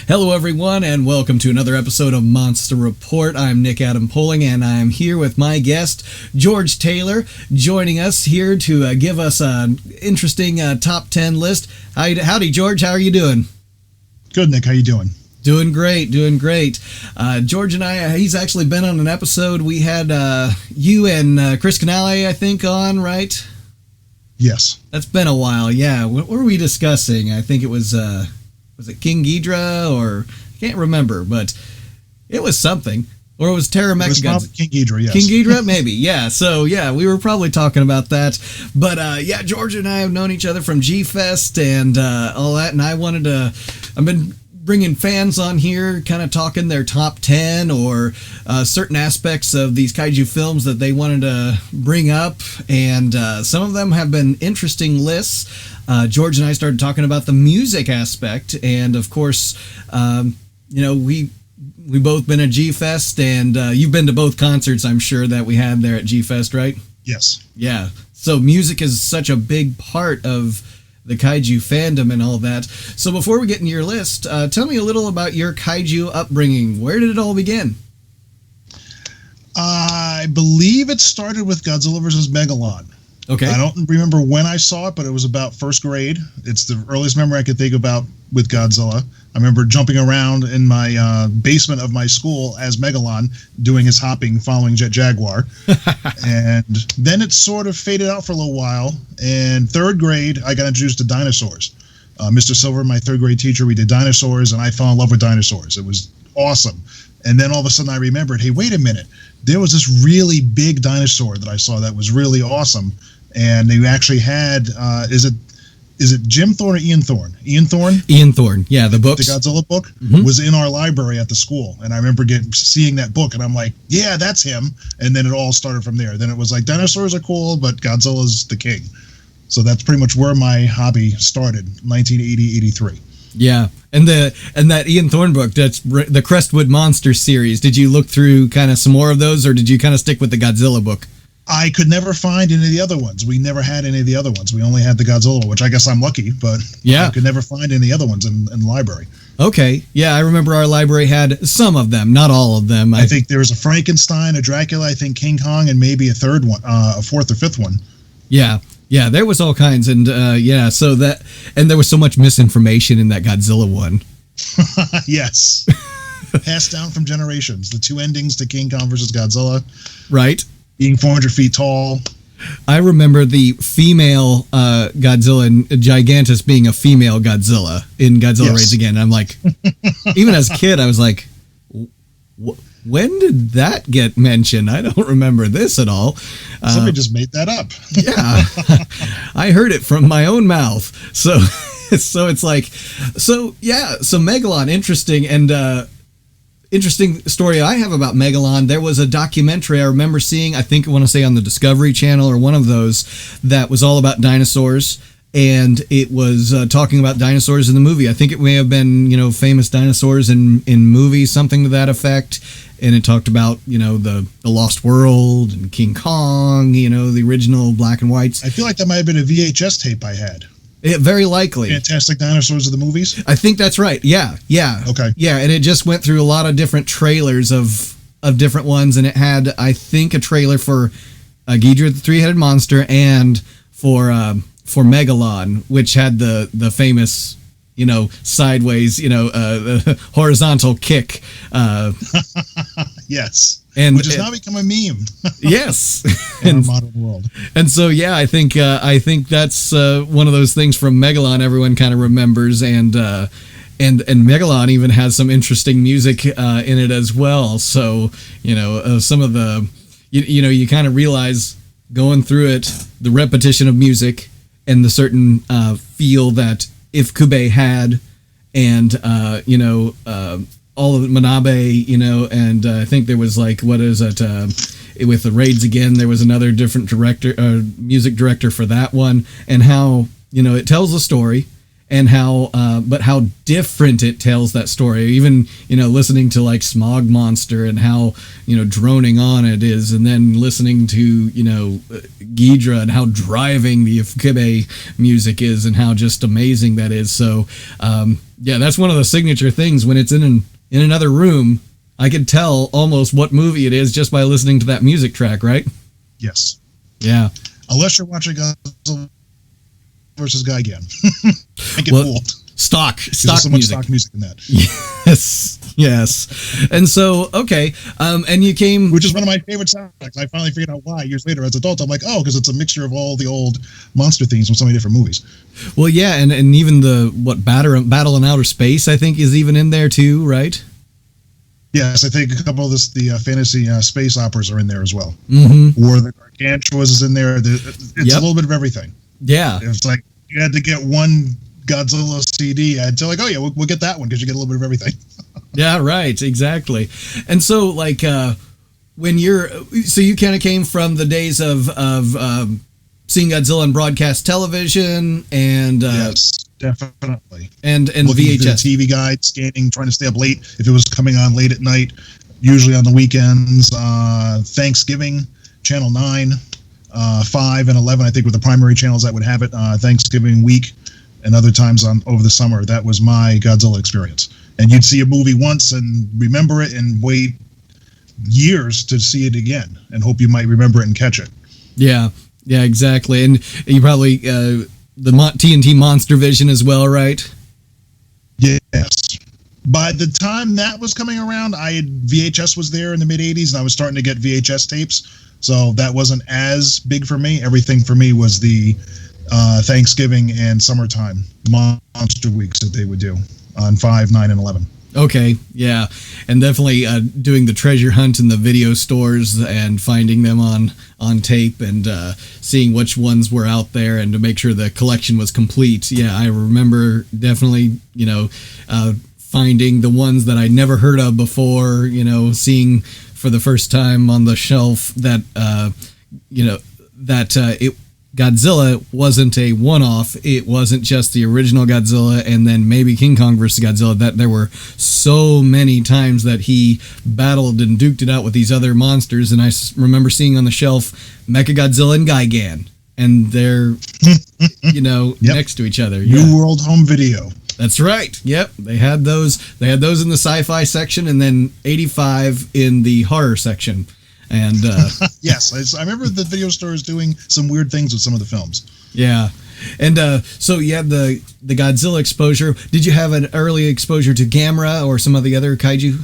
Hello everyone and welcome to another episode of Monster Report. I'm Nick Adam Poling and I'm here with my guest George Taylor, joining us here to give us an interesting top 10 list. Howdy George, how are you doing? Good, Nick, how you doing? Doing great. George and I, he's actually been on an episode. We had you and Chris Canale, I think, on, right? Yes. That's been a while, yeah. What were we discussing? I think it was it King Ghidorah, or I can't remember, but it was something. Or it was Terra Mecha It was King Ghidorah, yes. King Ghidorah, maybe, yeah. So, yeah, we were probably talking about that. But, yeah, George and I have known each other from G-Fest and all that, and I've been bringing fans on here, kind of talking their top 10 or certain aspects of these kaiju films that they wanted to bring up, and some of them have been interesting lists. George and I started talking about the music aspect, and of course, we both been at G-Fest, and you've been to both concerts, I'm sure, that we had there at G-Fest, right? Yes. Yeah. So music is such a big part of the kaiju fandom and all that. So before we get into your list, tell me a little about your kaiju upbringing. Where did it all begin? I believe it started with Godzilla vs. Megalon. Okay. I don't remember when I saw it, but it was about first grade. It's the earliest memory I could think about with Godzilla. I remember jumping around in my basement of my school as Megalon, doing his hopping, following Jet Jaguar. And then it sort of faded out for a little while. And third grade, I got introduced to dinosaurs. Mr. Silver, my third grade teacher, we did dinosaurs, and I fell in love with dinosaurs. It was awesome. And then all of a sudden I remembered, hey, wait a minute. There was this really big dinosaur that I saw that was really awesome. And they actually had, is it Jim Thorne or Ian Thorne? Ian Thorne? Ian Thorne, yeah, the books. The Godzilla book was in our library at the school. And I remember seeing that book, and I'm like, yeah, that's him. And then it all started from there. Then it was like, dinosaurs are cool, but Godzilla's the king. So that's pretty much where my hobby started, 1980, 83. Yeah, and that Ian Thorne book, that's the Crestwood Monster series. Did you look through kind of some more of those, or did you kind of stick with the Godzilla book? I could never find any of the other ones. We never had any of the other ones. We only had the Godzilla, which I guess I'm lucky, but yeah. I could never find any of the other ones in the library. Okay, yeah, I remember our library had some of them, not all of them. I think there was a Frankenstein, a Dracula, I think King Kong, and maybe a third one, a fourth or fifth one. Yeah, there was all kinds, and so that, and there was so much misinformation in that Godzilla one. Yes. Passed down from generations. The two endings to King Kong versus Godzilla. Right. Being 400 feet tall. I remember the female Godzilla and Gigantus being a female Godzilla in Godzilla Raids Again. I'm like, even as a kid, I was like, when did that get mentioned? I don't remember this at all. Somebody just made that up. Yeah, I heard it from my own mouth. So it's like, so Megalon, interesting, and interesting story I have about Megalon. There was a documentary I remember seeing, I think I want to say on the Discovery Channel or one of those, that was all about dinosaurs, and it was talking about dinosaurs in the movie. I think it may have been, famous dinosaurs in movies, something to that effect, and it talked about, the Lost World and King Kong, the original black and whites. I feel like that might have been a VHS tape I had. Very likely. Fantastic Dinosaurs of the movies? I think that's right. Yeah. Okay. Yeah, and it just went through a lot of different trailers of different ones, and it had, I think, a trailer for Ghidorah the Three-Headed Monster and for Megalon, which had the famous, sideways, the horizontal kick. Yes. Which has now become a meme. Yes. In our modern world. And so, yeah, I think that's one of those things from Megalon everyone kind of remembers, and Megalon even has some interesting music in it as well. So, some of the, you kind of realize going through it, the repetition of music and the certain feel that IFUKUBE had, and all of Manabe, and I think there was like, what is it, with the Raids Again, there was another different music director for that one, and how, it tells a story, and how but how different it tells that story. Even, you know, listening to like Smog Monster and how, you know, droning on it is, and then listening to, you know, Ghidra and how driving the Ifukube music is and how just amazing that is. So yeah, that's one of the signature things. When it's in another room, I could tell almost what movie it is just by listening to that music track, right? Yes. Yeah. Unless you're watching Godzilla versus Gigan. I get fooled. Stock so music. Stock music in that. Yes. And so, okay. And you came... Which is one of my favorite soundtracks. I finally figured out why years later as an adult. I'm like, oh, because it's a mixture of all the old monster themes from so many different movies. Well, yeah, and even the, Battle in Outer Space, I think, is even in there too, right? Yes, I think a couple of the fantasy space operas are in there as well. Mm-hmm. Or the Gargantuas is in there. It's a little bit of everything. Yeah. It's like you had to get one Godzilla CD. I'd say like, oh yeah, we'll get that one because you get a little bit of everything. Yeah, right, exactly. And so, like, when you kind of came from the days of seeing Godzilla on broadcast television and yes, definitely, and looking VHS through the TV guide, scanning, trying to stay up late if it was coming on late at night, usually on the weekends. Thanksgiving, Channel 9, 5 and 11, I think, were the primary channels that would have it. Thanksgiving week and other times over the summer. That was my Godzilla experience. And you'd see a movie once and remember it and wait years to see it again and hope you might remember it and catch it. Yeah, exactly. And you probably, the TNT Monster Vision as well, right? Yes. By the time that was coming around, VHS was there in the mid-'80s, and I was starting to get VHS tapes. So that wasn't as big for me. Everything for me was the Thanksgiving and summertime monster weeks that they would do on 5, 9, and 11. Okay, yeah, and definitely doing the treasure hunt in the video stores and finding them on tape and seeing which ones were out there and to make sure the collection was complete. Yeah, I remember definitely, you know, finding the ones that I'd never heard of before, you know, seeing for the first time on the shelf that, you know, that Godzilla wasn't a one-off. It wasn't just the original Godzilla and then maybe King Kong versus Godzilla. That there were so many times that he battled and duked it out with these other monsters. And I remember seeing on the shelf Mechagodzilla and Gigan, and they're, you know, next to each other. New World Home Video. That's right. Yep, they had those. They had those in the sci-fi section, and then 85 in the horror section. And yes, I remember the video stores doing some weird things with some of the films. Yeah, and so you had the Godzilla exposure. Did you have an early exposure to Gamera or some of the other kaiju?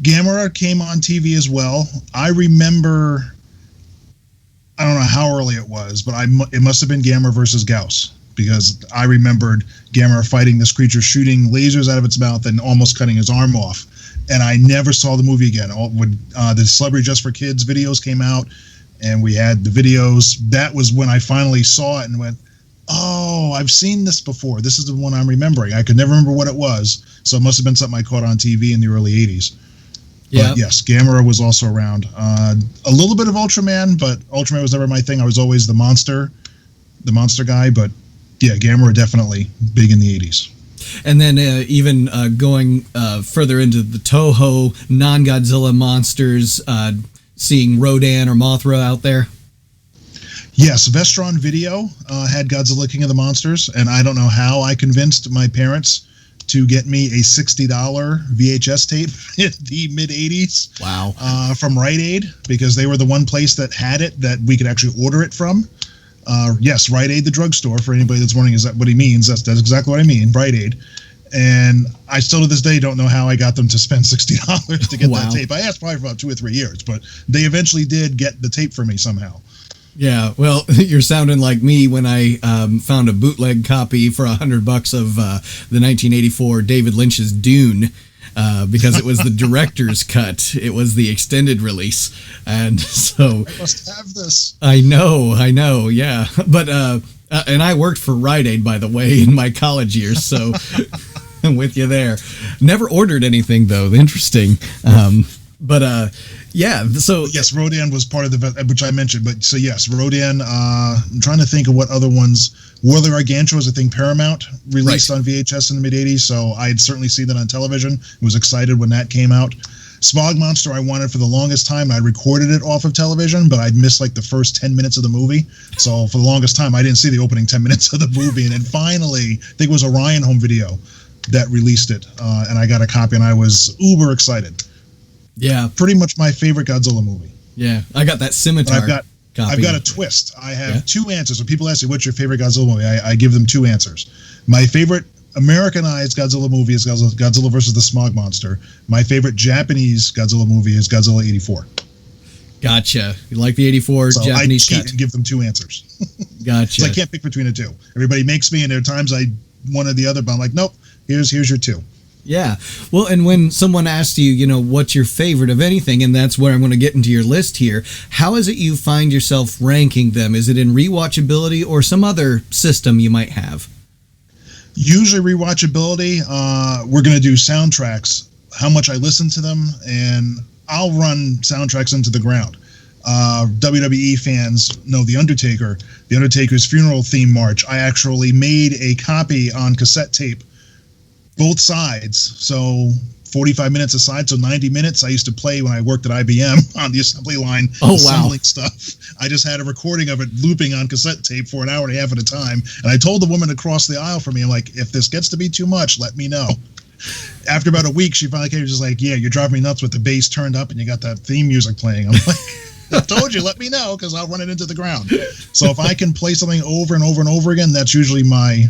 Gamera came on TV as well. I remember, I don't know how early it was, but it must have been Gamera versus Gauss, because I remembered Gamera fighting this creature, shooting lasers out of its mouth and almost cutting his arm off. And I never saw the movie again. When the Celebrity Just for Kids videos came out, and we had the videos, that was when I finally saw it and went, oh, I've seen this before. This is the one I'm remembering. I could never remember what it was, so it must have been something I caught on TV in the early 80s. Yeah. But yes, Gamera was also around. A little bit of Ultraman, but Ultraman was never my thing. I was always the monster guy, but yeah, Gamera definitely big in the 80s. And then even going further into the Toho non-Godzilla monsters, seeing Rodan or Mothra out there. Yes, Vestron Video had Godzilla King of the Monsters, and I don't know how I convinced my parents to get me a $60 VHS tape in the mid-'80s. Wow. From Rite Aid, because they were the one place that had it that we could actually order it from. Yes, Rite Aid, the drugstore, for anybody that's wondering is that what he means. That's exactly what I mean, Rite Aid. And I still to this day don't know how I got them to spend $60 to get that tape. I asked probably for about 2 or 3 years, but they eventually did get the tape for me somehow. Yeah, well, you're sounding like me when I found a bootleg copy for $100 of the 1984 David Lynch's Dune. Because it was the director's cut. It was the extended release. And so I must have this. I know, yeah. But and I worked for Rite Aid, by the way, in my college years, so I'm with you there. Never ordered anything though. Interesting. But yeah, so yes, Rodan was part of the, which I mentioned. But so yes, Rodan. I'm trying to think of what other ones. Warlord Gargantua was, I think, Paramount released on VHS in the mid '80s, so I had certainly seen that on television. Was excited when that came out. Smog Monster I wanted for the longest time. I recorded it off of television, but I'd missed like the first 10 minutes of the movie. So for the longest time, I didn't see the opening 10 minutes of the movie. And then finally, I think it was Orion Home Video that released it, and I got a copy, and I was uber excited. Yeah, pretty much my favorite Godzilla movie. Yeah, I got that Scimitar. I've got a twist. I have two answers. When people ask me what's your favorite Godzilla movie, I give them two answers. My favorite Americanized Godzilla movie is Godzilla versus the Smog Monster. My favorite Japanese Godzilla movie is Godzilla '84. Gotcha. You like the '84 so Japanese cut? I cheat and give them two answers. Gotcha. So I can't pick between the two. Everybody makes me, and there are times I one or the other, but I'm like, nope. Here's your two. Yeah. Well, and when someone asks you, what's your favorite of anything, and that's where I'm going to get into your list here, how is it you find yourself ranking them? Is it in rewatchability or some other system you might have? Usually rewatchability. We're going to do soundtracks, how much I listen to them, and I'll run soundtracks into the ground. WWE fans know The Undertaker's funeral theme march. I actually made a copy on cassette tape, both sides, so 45 minutes a side, so 90 minutes. I used to play when I worked at IBM on the assembly line, assembling stuff. I just had a recording of it looping on cassette tape for an hour and a half at a time, and I told the woman across the aisle from me, I'm like, if this gets to be too much, let me know. After about a week, she finally came, just like, yeah, you're driving me nuts with the bass turned up and you got that theme music playing. I'm like, I told you, let me know, because I'll run it into the ground. So if I can play something over and over and over again, that's usually my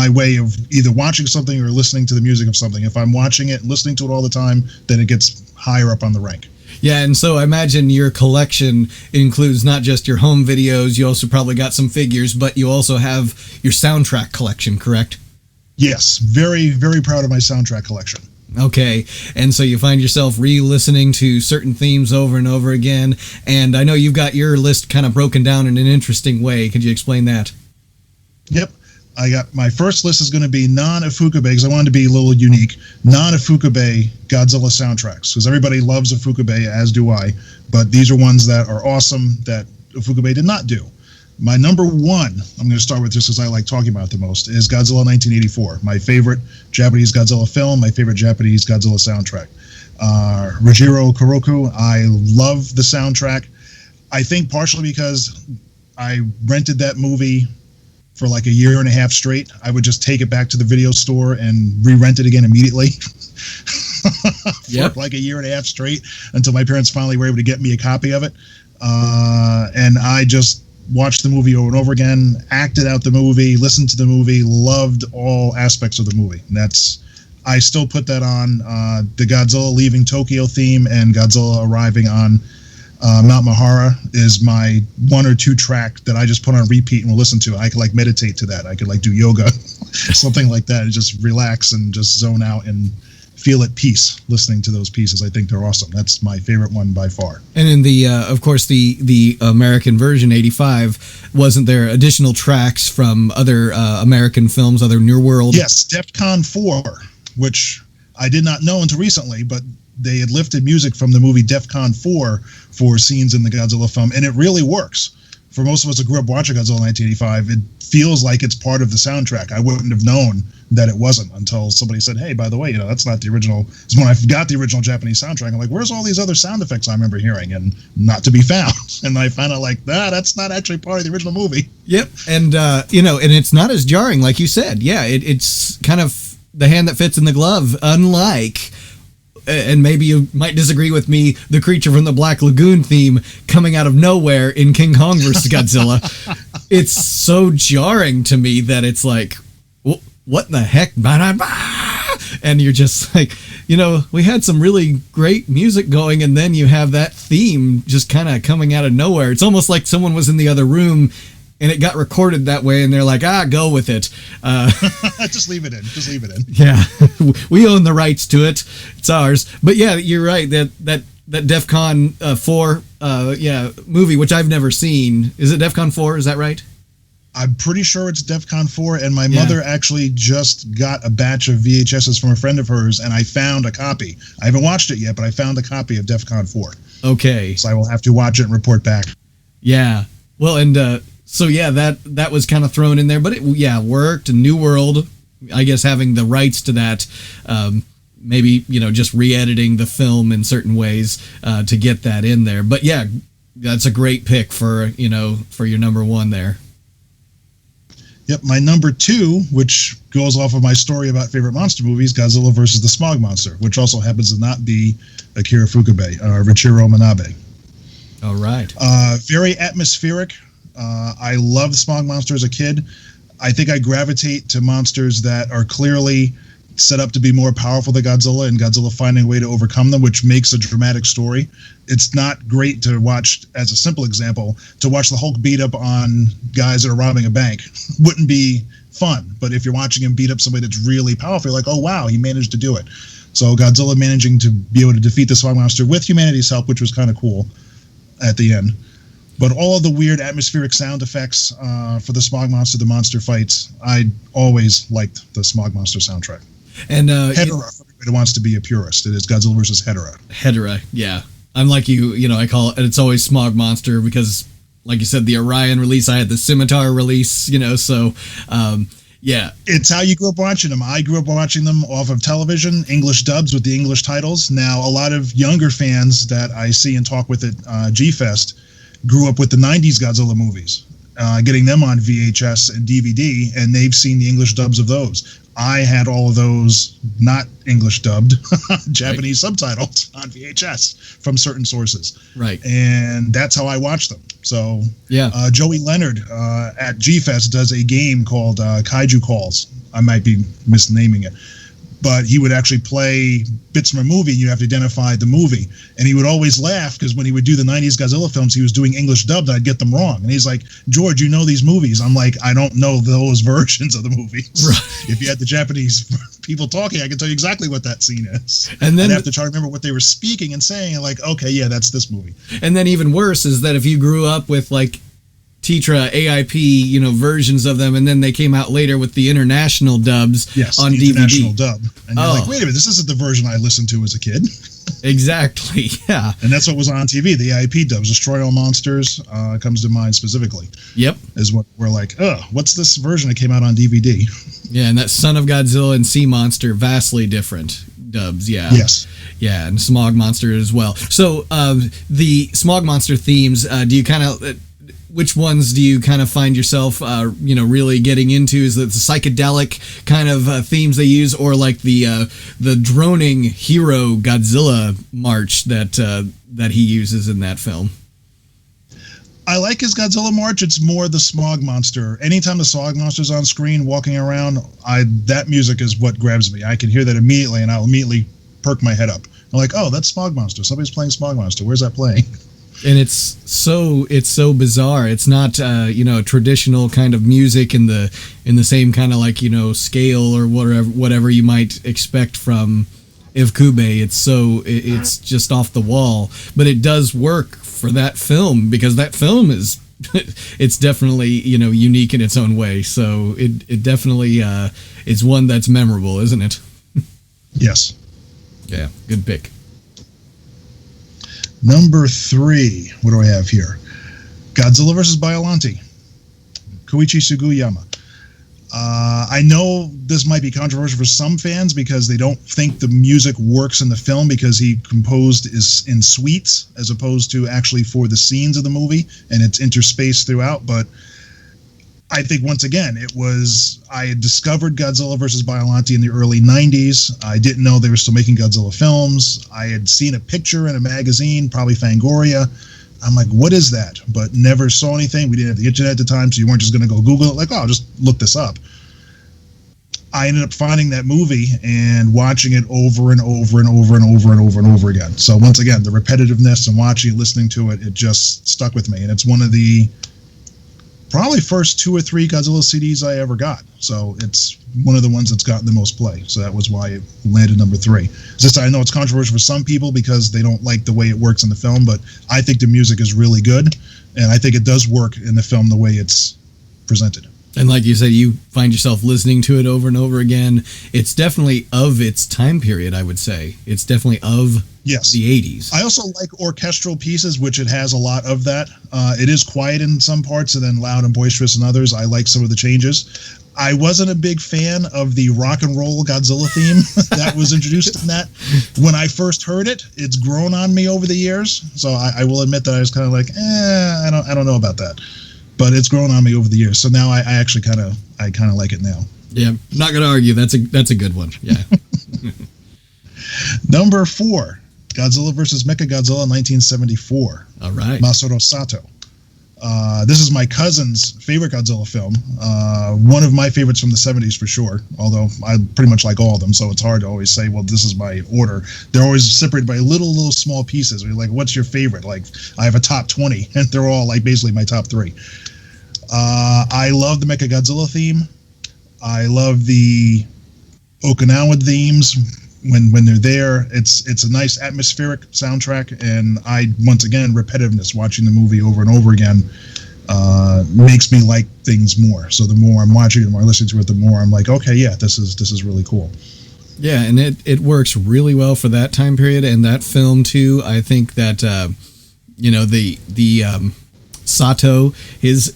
way of either watching something or listening to the music of something. If I'm watching it, listening to it all the time, then it gets higher up on the rank. Yeah, and so I imagine your collection includes not just your home videos, you also probably got some figures, but you also have your soundtrack collection, correct? Yes, very, very proud of my soundtrack collection. Okay, and so you find yourself re-listening to certain themes over and over again, and I know you've got your list kind of broken down in an interesting way. Could you explain that? Yep. I got my first list is going to be non-IFUKUBE, because I wanted to be a little unique. Non-IFUKUBE Godzilla soundtracks, because everybody loves IFUKUBE, as do I. But these are ones that are awesome that IFUKUBE did not do. My number one, I'm going to start with just because I like talking about it the most, is Godzilla 1984. My favorite Japanese Godzilla film, my favorite Japanese Godzilla soundtrack. Rojiro Kuroku, I love the soundtrack. I think partially because I rented that movie for like a year and a half straight. I would just take it back to the video store and re-rent it again immediately for like a year and a half straight until my parents finally were able to get me a copy of it. And I just watched the movie over and over again, acted out the movie, listened to the movie, loved all aspects of the movie. And I still put that on. The Godzilla leaving Tokyo theme and Godzilla arriving on Mount Mahara is my one or two track that I just put on repeat and will listen to. I could like meditate to that. I could like do yoga, something like that, and just relax and just zone out and feel at peace listening to those pieces. I think they're awesome. That's my favorite one by far. And in the, of course, the American version, 85, wasn't there additional tracks from other American films, other New World? Yes, DEFCON 4, which I did not know until recently, but they had lifted music from the movie DEFCON 4 for scenes in the Godzilla film, and it really works. For most of us that grew up watching Godzilla 1985, it feels like it's part of the soundtrack. I wouldn't have known that it wasn't until somebody said, hey, by the way, that's not the original. It's when I got the original Japanese soundtrack, I'm like, where's all these other sound effects I remember hearing? And not to be found. And I found out like, that's not actually part of the original movie. Yep. And, and it's not as jarring, like you said. Yeah, it's kind of the hand that fits in the glove, unlike... and maybe you might disagree with me, the Creature from the Black Lagoon theme coming out of nowhere in King Kong vs. Godzilla. It's so jarring to me that it's like, what the heck? And you're just like, we had some really great music going, and then you have that theme just kind of coming out of nowhere. It's almost like someone was in the other room and it got recorded that way, and they're like, go with it. Just leave it in. Just leave it in. Yeah, we own the rights to it. It's ours. But yeah, you're right. That DEFCON 4 movie, which I've never seen. Is it DEFCON 4? Is that right? I'm pretty sure it's DEFCON 4, and my mother actually just got a batch of VHSs from a friend of hers, and I found a copy. I haven't watched it yet, but I found a copy of DEFCON 4. Okay. So I will have to watch it and report back. Yeah. Well, and so yeah, that was kind of thrown in there, but it worked. New World, I guess, having the rights to that, maybe just re-editing the film in certain ways to get that in there. But yeah, that's a great pick for your number one there. Yep, my number 2, which goes off of my story about favorite monster movies, Godzilla versus the Smog Monster, which also happens to not be Akira Ifukube, Richiro Manabe. All right. Very atmospheric. I loved Smog Monster as a kid. I think I gravitate to monsters that are clearly set up to be more powerful than Godzilla, and Godzilla finding a way to overcome them, which makes a dramatic story. It's not great to watch, as a simple example, to watch the Hulk beat up on guys that are robbing a bank. Wouldn't be fun. But if you're watching him beat up somebody that's really powerful, you're like, oh, wow, he managed to do it. So Godzilla managing to be able to defeat the Smog Monster with humanity's help, which was kind of cool at the end. But all of the weird atmospheric sound effects for the Smog Monster, the monster fights, I always liked the Smog Monster soundtrack. And Hedorah, for everybody who wants to be a purist, it is Godzilla versus Hedorah. Hedorah, yeah. I'm like you, I call it, it's always Smog Monster because, like you said, the Orion release, I had the Scimitar release, so, yeah. It's how you grew up watching them. I grew up watching them off of television, English dubs with the English titles. Now, a lot of younger fans that I see and talk with at G-Fest grew up with the 90s Godzilla movies, getting them on VHS and DVD, and they've seen the English dubs of those. I had all of those not English dubbed, Japanese subtitles on VHS from certain sources. Right. And that's how I watched them. So yeah, Joey Leonard at G-Fest does a game called Kaiju Calls. I might be misnaming it. But he would actually play bits from a movie, and you have to identify the movie. And he would always laugh, because when he would do the 90s Godzilla films, he was doing English dubbed, and I'd get them wrong. And he's like, George, you know these movies. I'm like, I don't know those versions of the movies. Right. If you had the Japanese people talking, I can tell you exactly what that scene is. And then I'd have to try to remember what they were speaking and saying, and like, okay, yeah, that's this movie. And then even worse is that if you grew up with, like, Tetra AIP, versions of them, and then they came out later with the international dubs on DVD. International dub. And you're like, wait a minute, this isn't the version I listened to as a kid. Exactly, yeah. And that's what was on TV, the AIP dubs. Destroy All Monsters comes to mind specifically. Yep. Is what we're like, what's this version that came out on DVD? Yeah, and that Son of Godzilla and Sea Monster, vastly different dubs, yeah. Yes. Yeah, and Smog Monster as well. So, the Smog Monster themes, do you kind of... which ones do you kind of find yourself, really getting into? Is it the psychedelic kind of themes they use, or like the droning hero Godzilla march that he uses in that film? I like his Godzilla march. It's more the Smog Monster. Anytime the Smog Monster's on screen walking around, that music is what grabs me. I can hear that immediately, and I'll immediately perk my head up. I'm like, oh, that's Smog Monster. Somebody's playing Smog Monster. Where's that playing? And it's so bizarre. It's not a traditional kind of music in the same kind of like scale or whatever you might expect from Ifukube. It's just off the wall, but it does work for that film because that film is it's definitely unique in its own way. So it definitely is one that's memorable, isn't it? Yes. Yeah, good pick. Number 3, what do I have here? Godzilla vs. BIOLLANTE, Koichi Sugiyama. I know this might be controversial for some fans because they don't think the music works in the film because he composed is in suites as opposed to actually for the scenes of the movie, and it's interspaced throughout. But I think once again, I had discovered Godzilla vs. BIOLLANTE in the early 90s. I didn't know they were still making Godzilla films. I had seen a picture in a magazine, probably Fangoria. I'm like, what is that? But never saw anything. We didn't have the internet at the time, so you weren't just going to go Google it. Like, oh, just look this up. I ended up finding that movie and watching it over and over and over and over and over and over again. So once again, the repetitiveness and watching it, listening to it, it just stuck with me. And it's one of the probably first 2 or 3 Godzilla CDs I ever got. So it's one of the ones that's gotten the most play. So that was why it landed number 3. Just I know it's controversial for some people because they don't like the way it works in the film, but I think the music is really good, and I think it does work in the film the way it's presented. And like you said, you find yourself listening to it over and over again. It's definitely of its time period, I would say. It's definitely of the 80s. I also like orchestral pieces, which it has a lot of that. It is quiet in some parts and then loud and boisterous in others. I like some of the changes. I wasn't a big fan of the rock and roll Godzilla theme that was introduced in that. When I first heard it, it's grown on me over the years. So I will admit that I was kind of like, I don't know about that. But it's grown on me over the years. So now I actually kind of like it now. Yeah, not going to argue. That's a good one. Yeah. Number 4, Godzilla vs. Mechagodzilla 1974. All right. Masaru Sato. This is my cousin's favorite Godzilla film. One of my favorites from the 70s for sure, although I pretty much like all of them, so it's hard to always say, well, this is my order. They're always separated by little small pieces. You're like, what's your favorite? Like, I have a top 20, and they're all like basically my top 3. I love the Mechagodzilla theme. I love the Okinawa themes. When they're there, it's a nice atmospheric soundtrack, and once again, repetitiveness, watching the movie over and over again makes me like things more. So the more I'm watching it, the more I'm listening to it, the more I'm like, okay, yeah, this is really cool. Yeah, and it works really well for that time period and that film too. I think that the Sato, his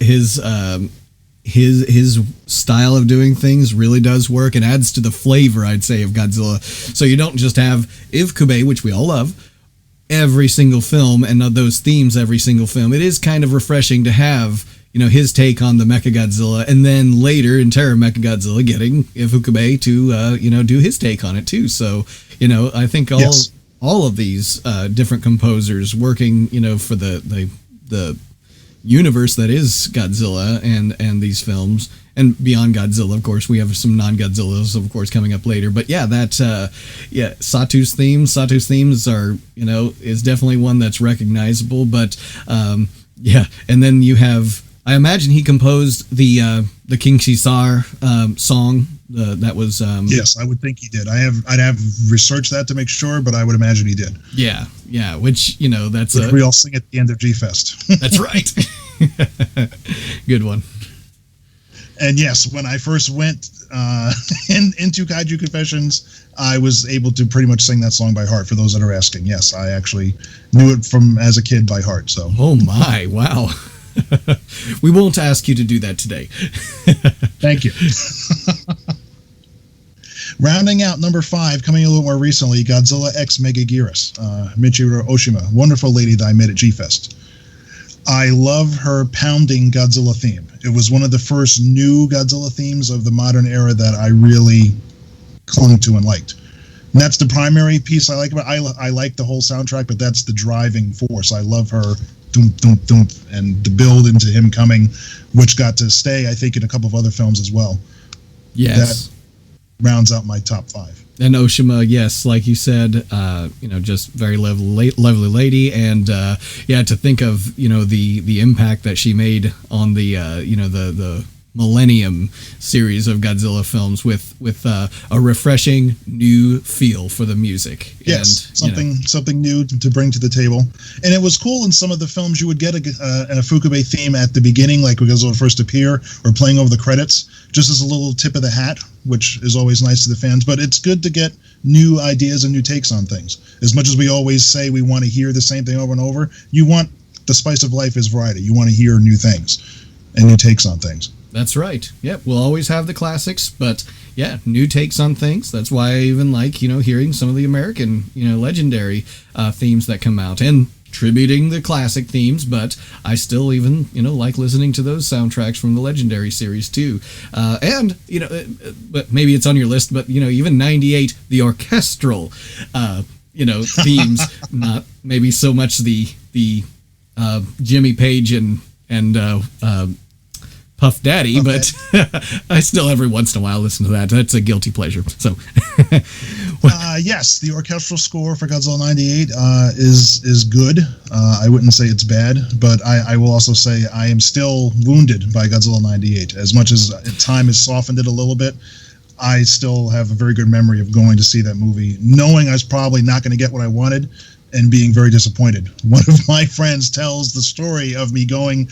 style of doing things really does work and adds to the flavor, I'd say, of Godzilla. So you don't just have IFUKUBE, which we all love, every single film, and those themes every single film. It is kind of refreshing to have, his take on the Mechagodzilla, and then later in Terror Mechagodzilla getting IFUKUBE to, do his take on it too. So, I think all of these different composers working, for the universe that is Godzilla and these films, and beyond Godzilla, of course, we have some non-Godzillas, of course, coming up later. But yeah, Sato's themes are, is definitely one that's recognizable. But and then you have, I imagine he composed the King Caesar song. That was yes, I would think he did. I'd have researched that to make sure, but I would imagine he did. Yeah, which which we all sing at the end of G-Fest. That's right. Good one. And yes, when I first went into Kaiju Confessions, I was able to pretty much sing that song by heart. For those that are asking, yes, I actually knew it from as a kid by heart. So. Oh my! Wow. We won't ask you to do that today. Thank you. Rounding out number 5, coming a little more recently, Godzilla X MEGAUIRUS, Michiru Oshima, wonderful lady that I met at G-Fest. I love her pounding Godzilla theme. It was one of the first new Godzilla themes of the modern era that I really clung to and liked. And that's the primary piece I like about it. I like the whole soundtrack, but that's the driving force. I love her doom, doom, doom, and the build into him coming, which got to stay, I think, in a couple of other films as well. Yes. That rounds out my top 5. And Oshima, yes, like you said, just very lovely lady, and to think of the impact that she made on the Millennium series of Godzilla films with a refreshing new feel for the music. Yes, and, something new to bring to the table. And it was cool in some of the films you would get an IFUKUBE theme at the beginning, like when Godzilla first appear, or playing over the credits, just as a little tip of the hat, which is always nice to the fans. But it's good to get new ideas and new takes on things. As much as we always say we want to hear the same thing over and over, you want the spice of life is variety. You want to hear new things and new takes on things. That's right. Yep, we'll always have the classics, but yeah, new takes on things. That's why I even like, hearing some of the American, legendary themes that come out and tributing the classic themes, but I still even, like listening to those soundtracks from the legendary series too. And, but maybe it's on your list, but, even 98, the orchestral, themes, not maybe so much the Jimmy Page and Puff Daddy, but I still every once in a while listen to that. That's a guilty pleasure. So, yes, the orchestral score for Godzilla 98 is good. I wouldn't say it's bad, but I will also say I am still wounded by Godzilla 98. As much as time has softened it a little bit, I still have a very good memory of going to see that movie, knowing I was probably not going to get what I wanted, and being very disappointed. One of my friends tells the story of me going.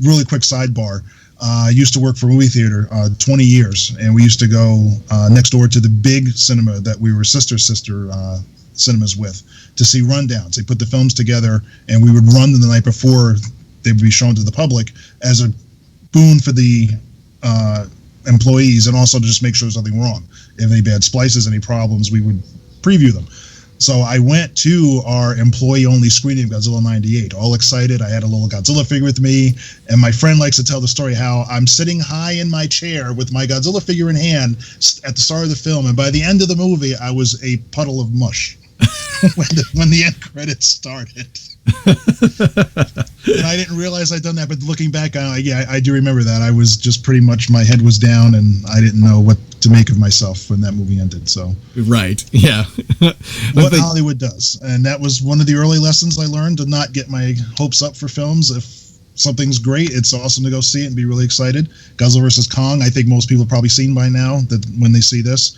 Really quick sidebar. I used to work for a movie theater 20 years, and we used to go next door to the big cinema that we were sister cinemas with to see rundowns. They put the films together, and we would run them the night before they would be shown to the public as a boon for the employees, and also to just make sure there's nothing wrong. If any bad splices, any problems, we would preview them. So I went to our employee-only screening of Godzilla 98, all excited. I had a little Godzilla figure with me, and my friend likes to tell the story how I'm sitting high in my chair with my Godzilla figure in hand at the start of the film, and by the end of the movie, I was a puddle of mush when the end credits started. And I didn't realize I'd done that, but looking back, I do remember that. I was just pretty much, my head was down, and I didn't know what to make of myself when that movie ended. So right, yeah. What Hollywood does, and that was one of the early lessons I learned, to not get my hopes up for films. If something's great, it's awesome to go see it and be really excited. Godzilla vs. Kong, I think most people have probably seen by now that when they see this.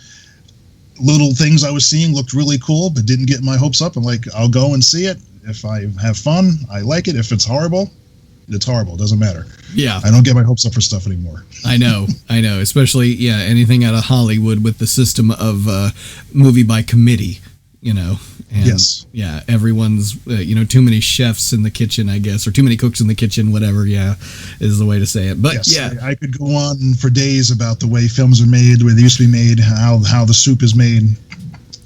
Little things I was seeing looked really cool, but didn't get my hopes up. I'm like, I'll go and see it. If I have fun, I like it. If it's horrible, it's horrible. It doesn't matter. Yeah. I don't get my hopes up for stuff anymore. I know. Especially, anything out of Hollywood with the system of movie by committee, And, yes. Yeah, everyone's, too many chefs in the kitchen, I guess, or too many cooks in the kitchen, whatever, is the way to say it. But, yes, yeah. I could go on for days about the way films are made, the way they used to be made, how the soup is made,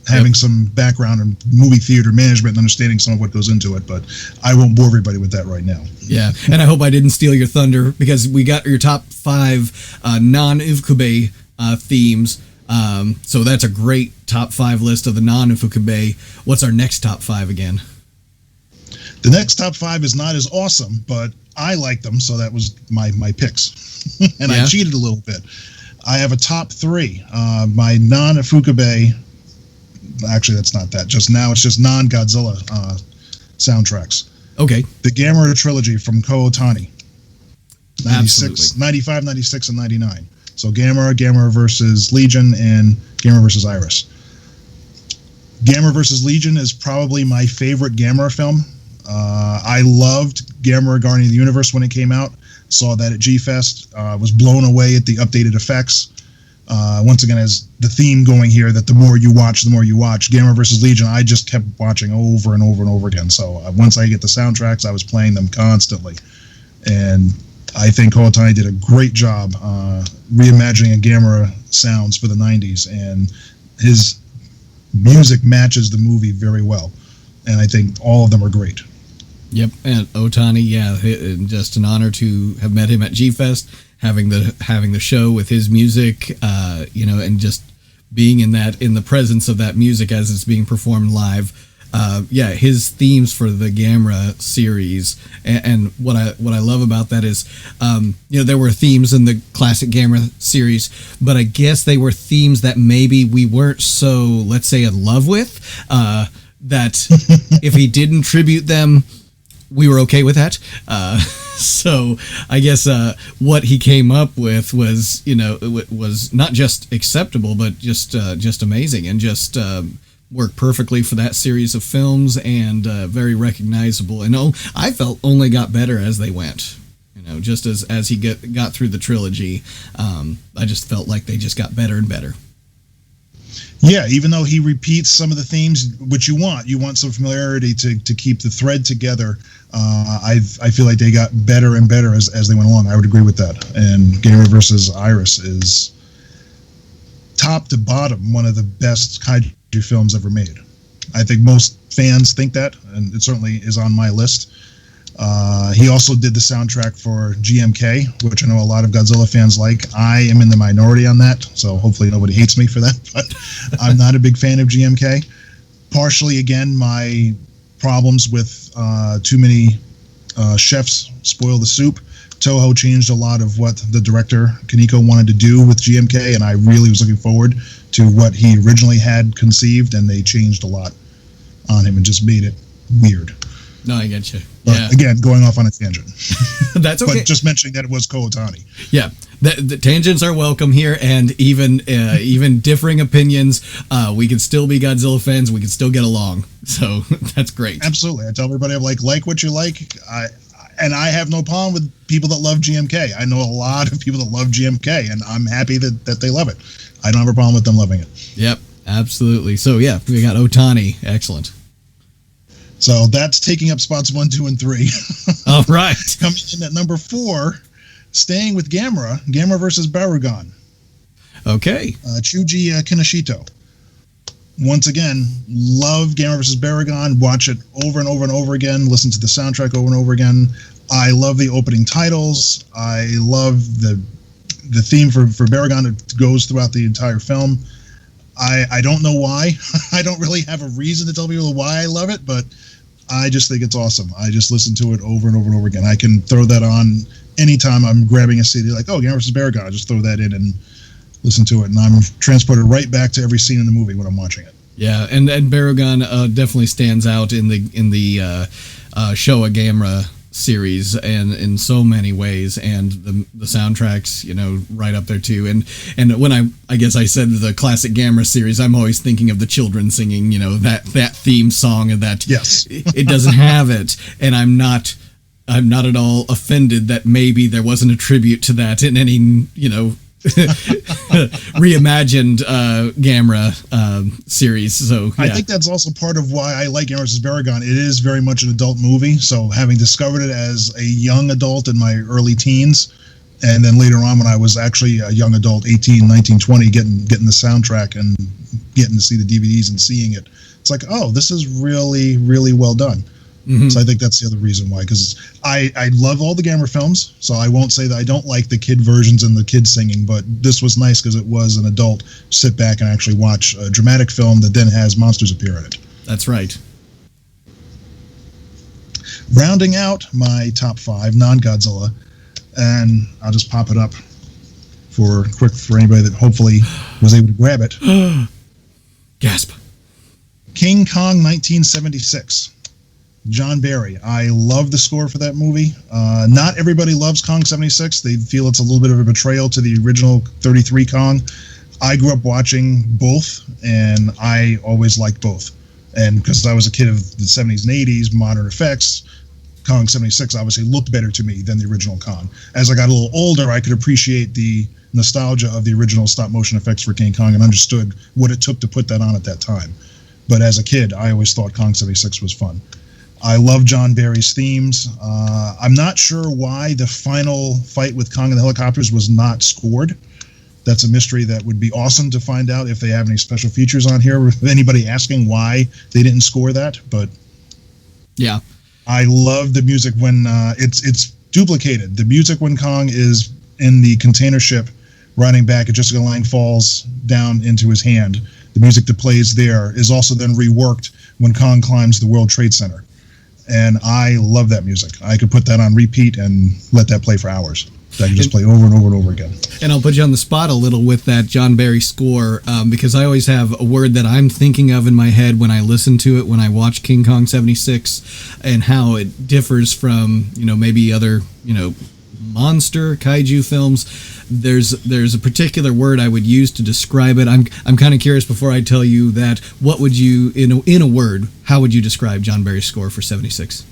having some background in movie theater management and understanding some of what goes into it, but I won't bore everybody with that right now. Yeah, and I hope I didn't steal your thunder, because we got your top 5 non-IFUKUBE themes. So that's a great top 5 list of the non-IFUKUBE. What's our next top 5 again? The next top 5 is not as awesome, but I like them, so that was my picks. And I cheated a little bit. I have a top 3. My non-IFUKUBE, actually that's not that, just now it's just non-Godzilla soundtracks. Okay. The GAMERA trilogy from OTANI. 95, 96, and 99. So GAMERA versus Legion, and GAMERA versus Iris. GAMERA versus Legion is probably my favorite GAMERA film. I loved GAMERA Guardian of the Universe when it came out. Saw that at G-Fest. Was blown away at the updated effects. Once again, as the theme going here, that the more you watch, GAMERA versus Legion, I just kept watching over and over and over again. So once I get the soundtracks, I was playing them constantly. And I think OTANI did a great job reimagining GAMERA sounds for the 90s, and his music matches the movie very well. And I think all of them are great. Yep, and OTANI, just an honor to have met him at G-Fest, having the show with his music, and just being in the presence of that music as it's being performed live. His themes for the GAMERA series, and what I love about that is, there were themes in the classic GAMERA series, but I guess they were themes that maybe we weren't so, let's say, in love with, that if he didn't tribute them, we were okay with that. So I guess what he came up with was, was not just acceptable, but just amazing, and just worked perfectly for that series of films, and very recognizable. And I felt only got better as they went. Just as he got through the trilogy, I just felt like they just got better and better. Yeah, even though he repeats some of the themes, which you want some familiarity to keep the thread together. I feel like they got better and better as they went along. I would agree with that. And GAMERA versus Iris is top to bottom one of the best kaiju films ever made. I think most fans think that, and it certainly is on my list. He also did the soundtrack for GMK, which I know a lot of Godzilla fans like. I am in the minority on that, so hopefully nobody hates me for that, but I'm not a big fan of GMK. Partially, again, my problems with too many chefs spoil the soup. Toho changed a lot of what the director, Kaneko, wanted to do with GMK, and I really was looking forward to what he originally had conceived, and they changed a lot on him and just made it weird. No, I get you. But again, going off on a tangent. That's okay. But just mentioning that it was OTANI. Yeah, the tangents are welcome here, and even differing opinions, we can still be Godzilla fans. We can still get along. So that's great. Absolutely. I tell everybody, I'm like what you like. And I have no problem with people that love GMK. I know a lot of people that love GMK, and I'm happy that they love it. I don't have a problem with them loving it. Yep, absolutely. So yeah, we got Otani. Excellent. So that's taking up spots 1, 2, and 3. All right. Coming in at number 4, staying with Gamera versus Barugon. Okay. Chuji Kinoshita. Once again, love Gamera versus Barugon. Watch it over and over and over again. Listen to the soundtrack over and over again. I love the opening titles. I love the theme for Barugon. It goes throughout the entire film. I don't know why. I don't really have a reason to tell people why I love it, but I just think it's awesome. I just listen to it over and over and over again. I can throw that on anytime I'm grabbing a CD, like, oh, Gamera vs. Barugon. I just throw that in and listen to it, and I'm transported right back to every scene in the movie when I'm watching it. Yeah, and Barugon definitely stands out in the Showa Gamera series, and in so many ways, and the soundtracks, you know, right up there too. And when I guess I said the classic Gamera series, I'm always thinking of the children singing, you know, that theme song, and that yes, it doesn't have it, and I'm not at all offended that maybe there wasn't a tribute to that in any, you know, reimagined Gamera series. So yeah. I think that's also part of why I like Gamera vs. Barugon. It is very much an adult movie, so having discovered it as a young adult in my early teens, and then later on when I was actually a young adult, 18, 19, 20, getting the soundtrack and getting to see the DVDs and seeing it, it's like, oh, this is really, really well done. Mm-hmm. So I think that's the other reason why, because I love all the Gamera films, so I won't say that I don't like the kid versions and the kid singing, but this was nice because it was an adult sit back and actually watch a dramatic film that then has monsters appear in it. That's right. Rounding out my top 5, non-Godzilla, and I'll just pop it up for anybody that hopefully was able to grab it. Gasp. King Kong 1976. John Barry. I love the score for that movie. Not everybody loves Kong 76. They feel it's a little bit of a betrayal to the original 33 Kong. I grew up watching both, and I always liked both. And because I was a kid of the 70s and 80s, modern effects, Kong 76 obviously looked better to me than the original Kong. As I got a little older, I could appreciate the nostalgia of the original stop-motion effects for King Kong and understood what it took to put that on at that time. But as a kid, I always thought Kong 76 was fun. I love John Barry's themes. I'm not sure why the final fight with Kong and the helicopters was not scored. That's a mystery that would be awesome to find out if they have any special features on here. With anybody asking why they didn't score that, but yeah, I love the music when it's duplicated. The music when Kong is in the container ship riding back and Jessica Lange falls down into his hand. The music that plays there is also then reworked when Kong climbs the World Trade Center. And I love that music. I could put that on repeat and let that play for hours. I can just play over and over and over again. And I'll put you on the spot a little with that John Barry score, because I always have a word that I'm thinking of in my head when I listen to it, when I watch King Kong 76, and how it differs from, you know, maybe other, you know, monster kaiju films. There's a particular word I would use to describe it. I'm kind of curious, before I tell you that, what would you, in a word, how would you describe John Barry's score for 76?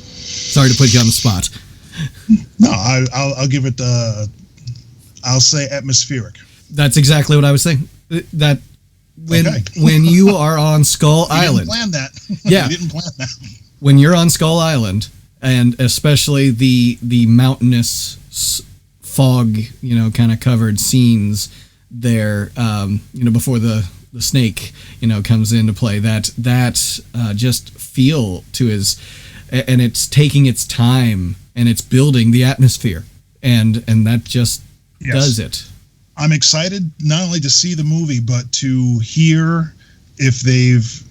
Sorry to put you on the spot. No, I'll give it, I'll say atmospheric. That's exactly what I was saying. That when you are on Skull Island. Didn't plan that. Yeah. Didn't plan that. When you're on Skull Island, and especially the mountainous fog, you know, kind of covered scenes there, you know, before the snake, you know, comes into play, that just feel to his, and it's taking its time and it's building the atmosphere, and that just does it. I'm excited not only to see the movie, but to hear if they've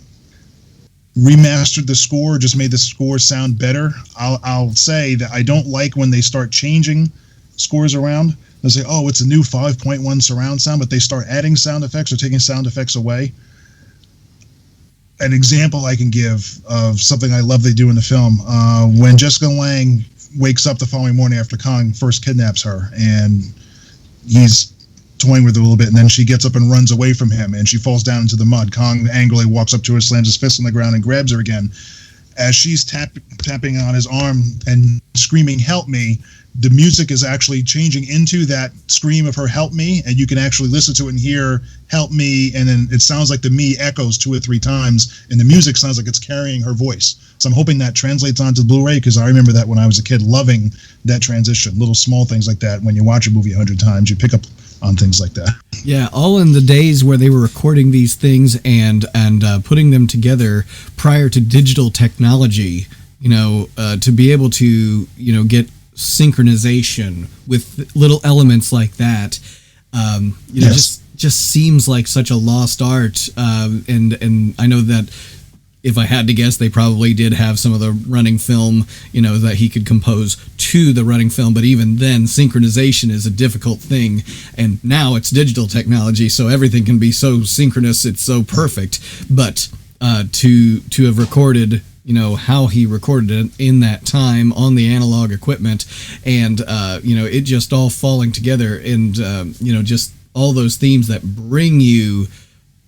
remastered the score, just made the score sound better. I'll say that I don't like when they start changing scores around. They'll say, oh, it's a new 5.1 surround sound, but they start adding sound effects or taking sound effects away. An example I can give of something I love they do in the film, when Jessica Lange wakes up the following morning after Kong first kidnaps her, and he's toying with her a little bit, and then she gets up and runs away from him, and she falls down into the mud. Kong angrily walks up to her, slams his fist on the ground, and grabs her again. as she's tapping on his arm and screaming, "Help me," the music is actually changing into that scream of her, "Help me," and you can actually listen to it and hear "Help me," and then it sounds like the "me" echoes 2 or 3 times, and the music sounds like it's carrying her voice. So I'm hoping that translates onto Blu-ray, because I remember that when I was a kid, loving that transition. Little small things like that. When you watch a movie 100 times, you pick up on things like that. Yeah, all in the days where they were recording these things and putting them together prior to digital technology, to be able to, get synchronization with little elements like that, Yes. just seems like such a lost art. And I know that if I had to guess, they probably did have some of the running film, that he could compose to the running film. But even then, synchronization is a difficult thing. And now it's digital technology, so everything can be so synchronous, it's so perfect. But to have recorded, how he recorded it in that time on the analog equipment, and, it just all falling together, and, just all those themes that bring you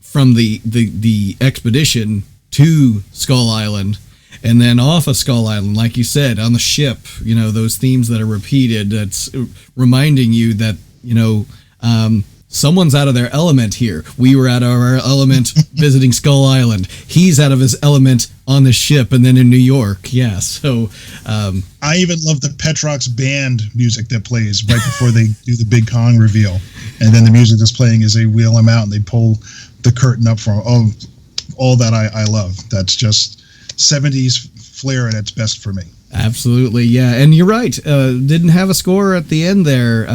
from the expedition to Skull Island, and then off of Skull Island, like you said, on the ship, those themes that are repeated, that's reminding you that, someone's out of their element here. We were out of our element visiting Skull Island. He's out of his element on the ship and then in New York. Yeah, so... I even love the Petrox band music that plays right before they do the big Kong reveal. And then the music that's playing as they wheel him out and they pull the curtain up for him. All that I love. That's just 70s flair at its best for me. Absolutely, yeah. And you're right. Didn't have a score at the end there,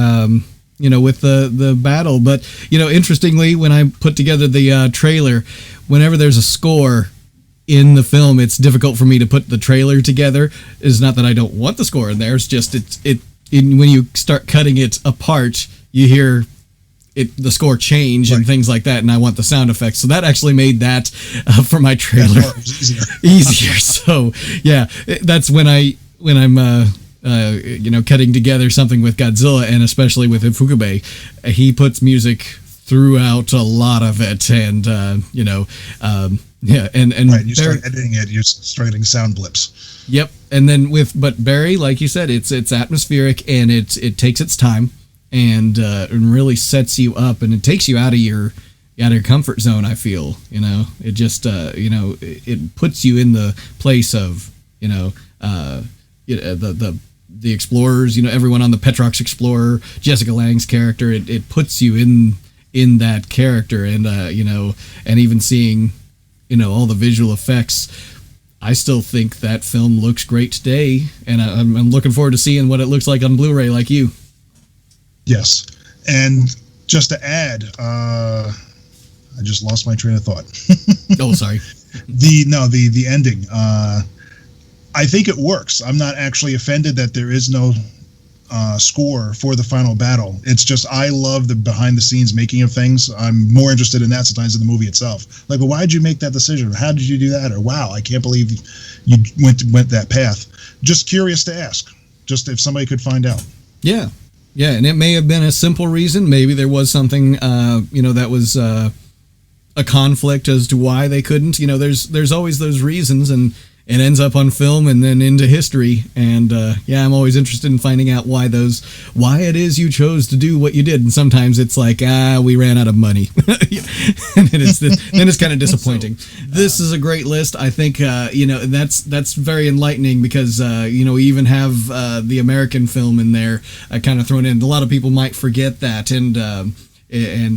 with the battle. But, interestingly, when I put together the trailer, whenever there's a score in the film, it's difficult for me to put the trailer together. It's not that I don't want the score in there. It's just when you start cutting it apart, you hear the score change and things like that, and I want the sound effects. So that actually made that for my trailer easier. So yeah, that's when I'm cutting together something with Godzilla, and especially with Ifukube, he puts music throughout a lot of it, and yeah, and right. You start editing it, you start getting sound blips. Yep, and then but Barry, like you said, it's atmospheric, and it takes its time. And really sets you up, and it takes you out of your comfort zone. I feel, it just it puts you in the place of the explorers, everyone on the Petrox Explorer, Jessica Lange's character. It puts you in that character, and and even seeing all the visual effects. I still think that film looks great today, and I'm looking forward to seeing what it looks like on Blu-ray, like you. Yes, and just to add, I just lost my train of thought. Oh, sorry. The ending. I think it works. I'm not actually offended that there is no score for the final battle. It's just I love the behind the scenes making of things. I'm more interested in that sometimes than the movie itself. Like, well, why did you make that decision? How did you do that? Or wow, I can't believe you went that path. Just curious to ask. Just if somebody could find out. Yeah. Yeah, and it may have been a simple reason. Maybe there was something, that was a conflict as to why they couldn't. There's always those reasons, and it ends up on film and then into history. And yeah, I'm always interested in finding out why it is you chose to do what you did. And sometimes it's like, we ran out of money, and then it's kind of disappointing. This is a great list. I think that's very enlightening, because we even have the American film in there kind of thrown in. A lot of people might forget that, and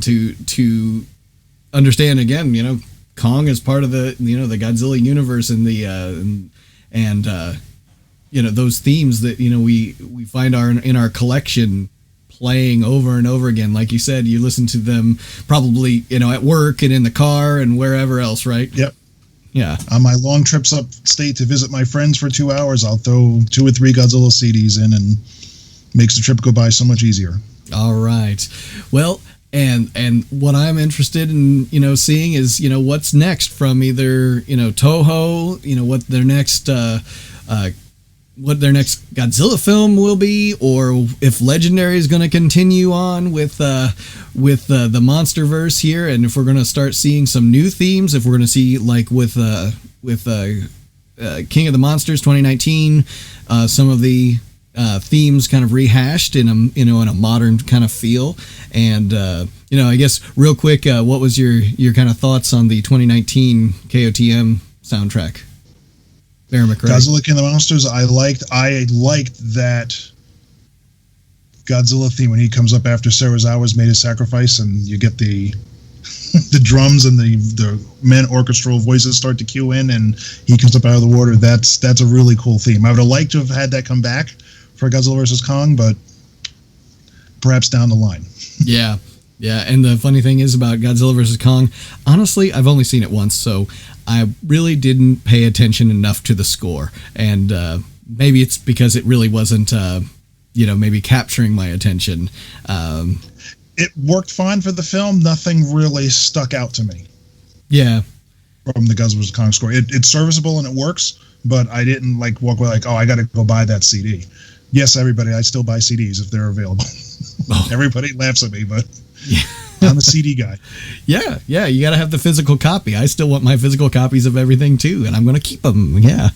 to understand again, Kong is part of the the Godzilla universe, and those themes that we find in our collection playing over and over again. Like you said, you listen to them probably at work and in the car and wherever else, right? Yep. Yeah. On my long trips upstate to visit my friends for 2 hours, I'll throw 2 or 3 Godzilla CDs in, and makes the trip go by so much easier. All right. Well, and what I'm interested in, seeing is, what's next from either, Toho, what their next Godzilla film will be, or if Legendary is going to continue on with the MonsterVerse here, and if we're going to start seeing some new themes, if we're going to see, like with King of the Monsters 2019. Some of the themes kind of rehashed in a modern kind of feel. And I guess real quick, what was your kind of thoughts on the 2019 KOTM soundtrack? Bear McRae. Godzilla King of the Monsters. I liked that Godzilla theme when he comes up after Serizawa's made his sacrifice, and you get the the drums and the men orchestral voices start to cue in, and he comes up out of the water. That's a really cool theme. I would have liked to have had that come back for Godzilla vs. Kong, but perhaps down the line. Yeah. And the funny thing is about Godzilla vs. Kong, honestly, I've only seen it once, so I really didn't pay attention enough to the score. And maybe it's because it really wasn't, maybe capturing my attention. It worked fine for the film. Nothing really stuck out to me. Yeah. From the Godzilla vs. Kong score. It's serviceable and it works, but I didn't walk away oh, I got to go buy that CD. Yes, everybody, I still buy CDs if they're available. Oh. Everybody laughs at me, but yeah. I'm a CD guy. Yeah, you got to have the physical copy. I still want my physical copies of everything too, and I'm going to keep them. Yeah.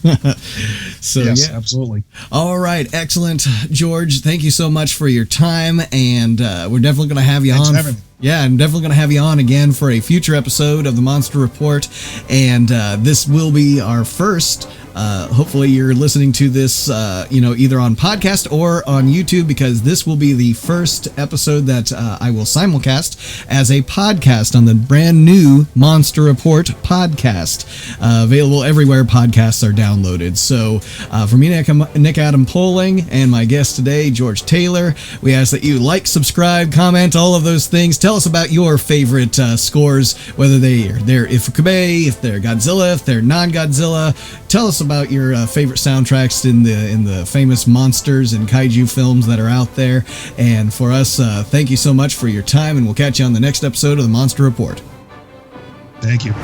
So yes, yeah, absolutely. All right, excellent, George. Thank you so much for your time, and we're definitely going to have you on. Yeah, I'm definitely going to have you on again for a future episode of the Monster Report, and this will be our first. Hopefully you're listening to this, either on podcast or on YouTube, because this will be the first episode that I will simulcast as a podcast on the brand new Monster Report podcast, available everywhere podcasts are downloaded. So for me, Nick Adam Poling, and my guest today, George Taylor, we ask that you like, subscribe, comment, all of those things. Tell us about your favorite scores, whether they're Ifukube, if they're Godzilla, if they're non-Godzilla. Tell us about your favorite soundtracks in the famous monsters and kaiju films that are out there. And for us, thank you so much for your time, and we'll catch you on the next episode of the Monster Report. Thank you.